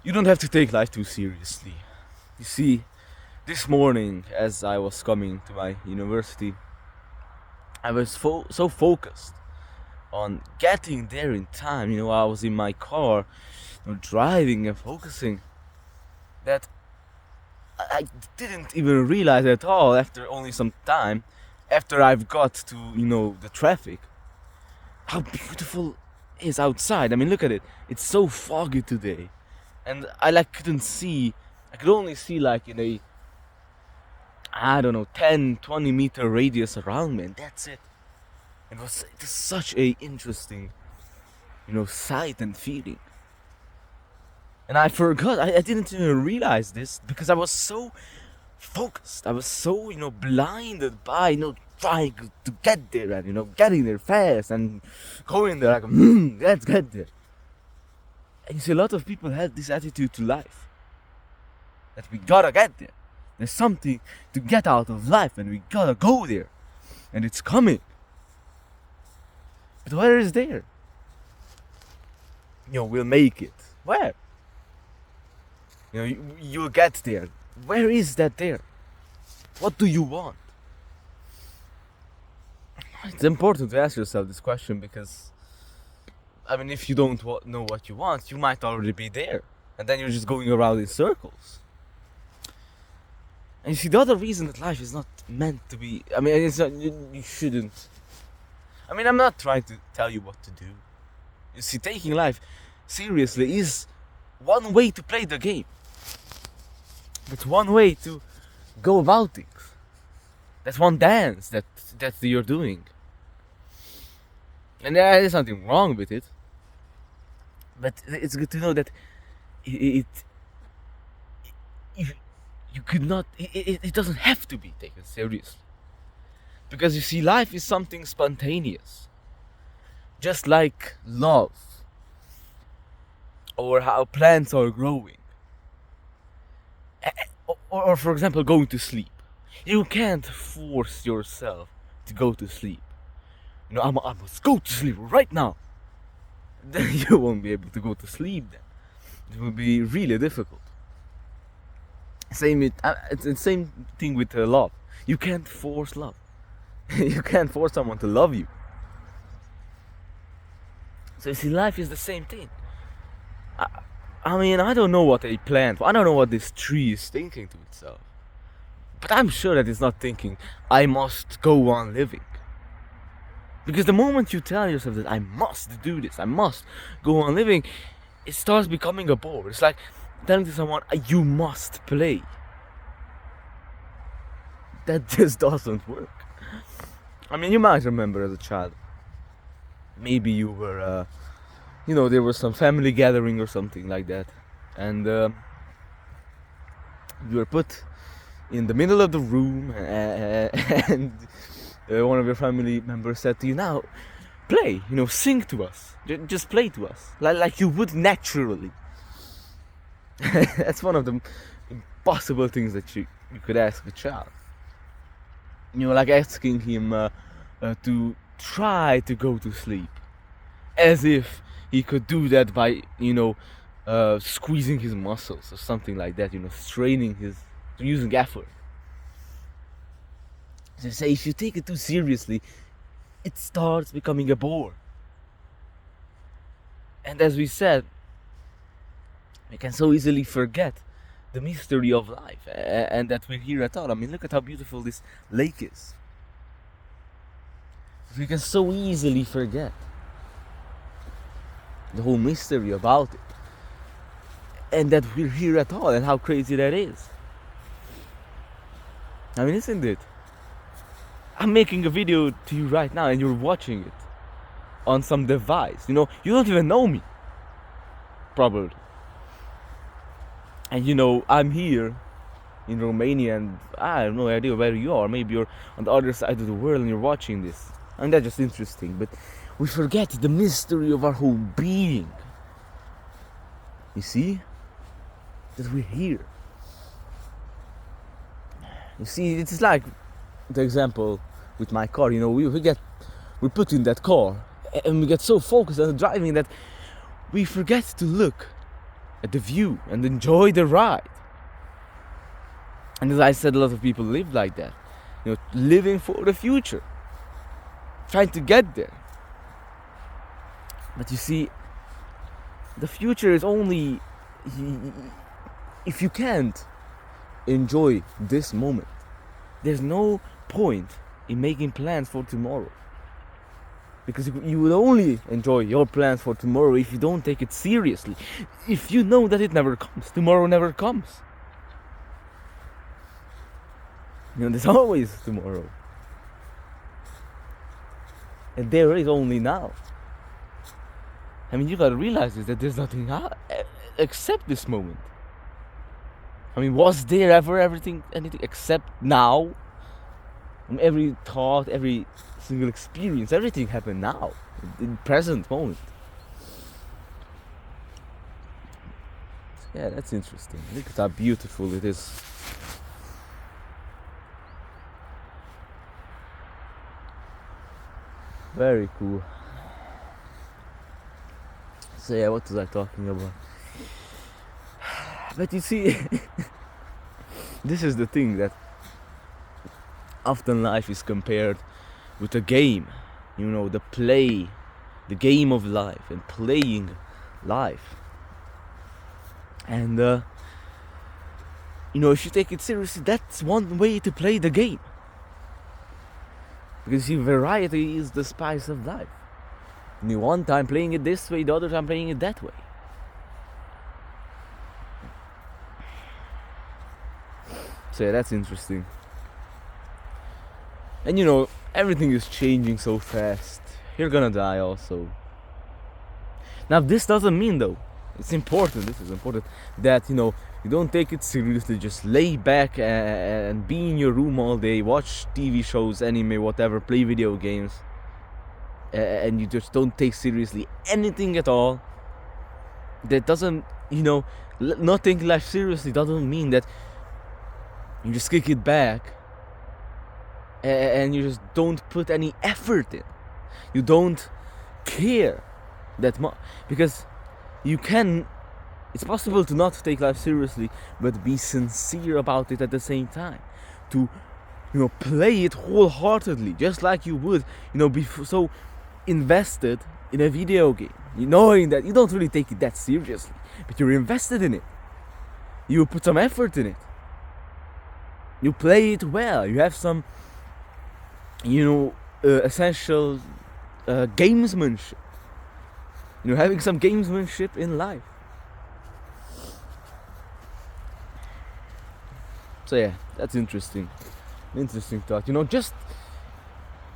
You don't have to take life too seriously. You see, this morning as I was coming to my university, I was so focused on getting there in time. I was in my car, driving and focusing, that I didn't even realize at all after only some time, after I've got to, the traffic, how beautiful it is outside. I mean, look at it. It's so foggy today. And I couldn't see, I could only see like in a, I don't know, 10-20 meter radius around me, and that's it. It was such a interesting, sight and feeling. And I forgot, I didn't even realize this because I was so focused. I was so, blinded by, trying to get there and, getting there fast and going there like, let's get there. And you see, a lot of people have this attitude to life, that we gotta get there. There's something to get out of life and we gotta go there. And it's coming. But where is there? We'll make it. Where? You'll get there. Where is that there? What do you want? It's important to ask yourself this question because, I mean, if you don't know what you want, you might already be there. And then you're just going around in circles. And you see, the other reason that life is not meant to be, I mean, it's not, you shouldn't. I mean, I'm not trying to tell you what to do. You see, taking life seriously is one way to play the game. It's one way to go about things. That's one dance that you're doing. And there is nothing wrong with it. But it's good to know that you could not, it doesn't have to be taken seriously. Because you see, life is something spontaneous. Just like love. Or how plants are growing. Or for example, going to sleep. You can't force yourself to go to sleep. I must go to sleep right now. Then you won't be able to go to sleep then. It will be really difficult. It's the same thing with love. You can't force love. You can't force someone to love you. So you see, life is the same thing. I mean, I don't know what a plant, I don't know what this tree is thinking to itself. But I'm sure that it's not thinking, I must go on living. Because the moment you tell yourself that I must do this, I must go on living, it starts becoming a bore. It's like telling to someone, you must play. That just doesn't work. I mean, you might remember as a child, maybe you were, there was some family gathering or something like that. And you were put in the middle of the room and one of your family members said to you, now play, sing to us, just play to us like you would naturally. That's one of the impossible things that you could ask a child, like asking him to try to go to sleep, as if he could do that by squeezing his muscles or something like that, straining using effort. So say, if you take it too seriously, it starts becoming a bore. And as we said, we can so easily forget the mystery of life and that we're here at all. I mean, look at how beautiful this lake is. We can so easily forget the whole mystery about it, and that we're here at all, and how crazy that is. I mean, isn't it? I'm making a video to you right now and you're watching it on some device. You don't even know me, probably. And I'm here in Romania and I have no idea where you are. Maybe you're on the other side of the world and you're watching this. And that's just interesting. But we forget the mystery of our whole being. You see? That we're here. You see, it's like the example with my car. We put in that car and we get so focused on driving that we forget to look at the view and enjoy the ride. And as I said, a lot of people live like that, living for the future, trying to get there. But you see, the future is only if you can't enjoy this moment. There's no point in making plans for tomorrow, because you will only enjoy your plans for tomorrow if you don't take it seriously. If you know that it never comes, tomorrow never comes. There's always tomorrow, and there is only now. I mean, you gotta realize is that there's nothing except this moment. I mean, was there ever anything except now? And every thought, every single experience, everything happened now, in present moment. Yeah, that's interesting. Look at how beautiful it is. Very cool. So yeah, what was I talking about? But you see, this is the thing, that often life is compared with a game. The game of life, and playing life. And if you take it seriously, that's one way to play the game. Because variety is the spice of life. One time playing it this way, the other time playing it that way. So yeah, that's interesting. And everything is changing so fast. You're gonna die also. Now this doesn't mean, though, this is important, that you don't take it seriously, just lay back and be in your room all day, watch TV shows, anime, whatever, play video games, and you just don't take seriously anything at all. That doesn't, not taking life seriously doesn't mean that you just kick it back and you just don't put any effort in. You don't care that much, because it's possible to not take life seriously but be sincere about it at the same time, to play it wholeheartedly, just like you would be so invested in a video game, knowing that you don't really take it that seriously, but you're invested in it. You put some effort in it, you play it well, you have some essential gamesmanship, having some gamesmanship in life. So yeah, that's interesting thought. Just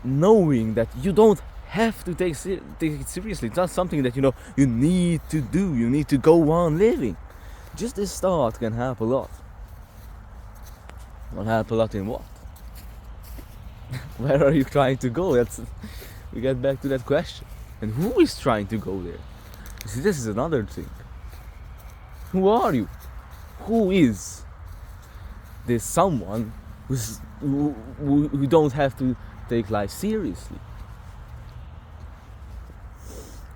knowing that you don't have to take it seriously. It's not something that you need to do. You need to go on living. Just this thought can help a lot. Will help a lot in what? Where are you trying to go? We get back to that question. And who is trying to go there? You see, this is another thing. Who are you? Who is this someone who don't have to take life seriously?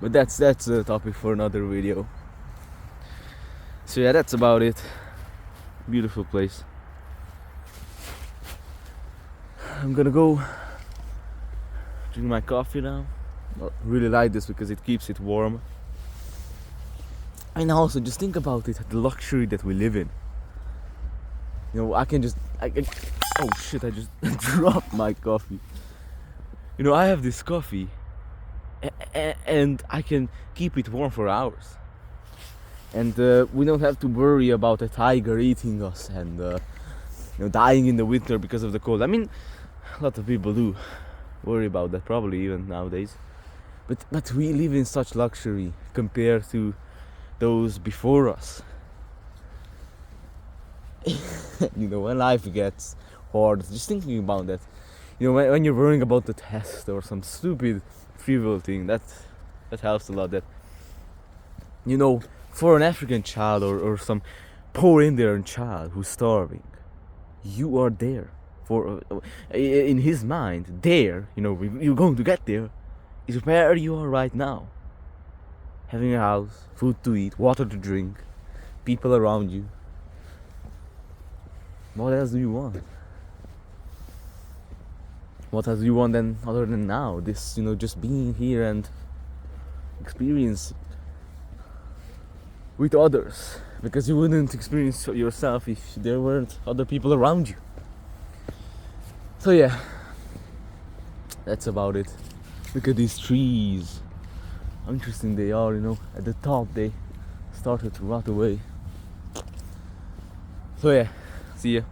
But that's a topic for another video. So yeah, that's about it. Beautiful place. I'm gonna go drink my coffee now. I really like this because it keeps it warm. And also just think about it, the luxury that we live in. I can just oh shit, I just dropped my coffee. I have this coffee and I can keep it warm for hours. And we don't have to worry about a tiger eating us and dying in the winter because of the cold. I mean, a lot of people do worry about that, probably even nowadays. But we live in such luxury compared to those before us. When life gets hard, just thinking about that. When you're worrying about the test or some stupid trivial thing, that helps a lot. That for an African child or some poor Indian child who's starving, you are there for in his mind. There, you're going to get there is where you are right now, having a house, food to eat, water to drink, people around you. What else do you want? What else do you want then other than now? This, just being here and experience with others, because you wouldn't experience yourself if there weren't other people around you. So yeah, that's about it. Look at these trees, how interesting they are. At the top they started to rot away. So yeah, see ya.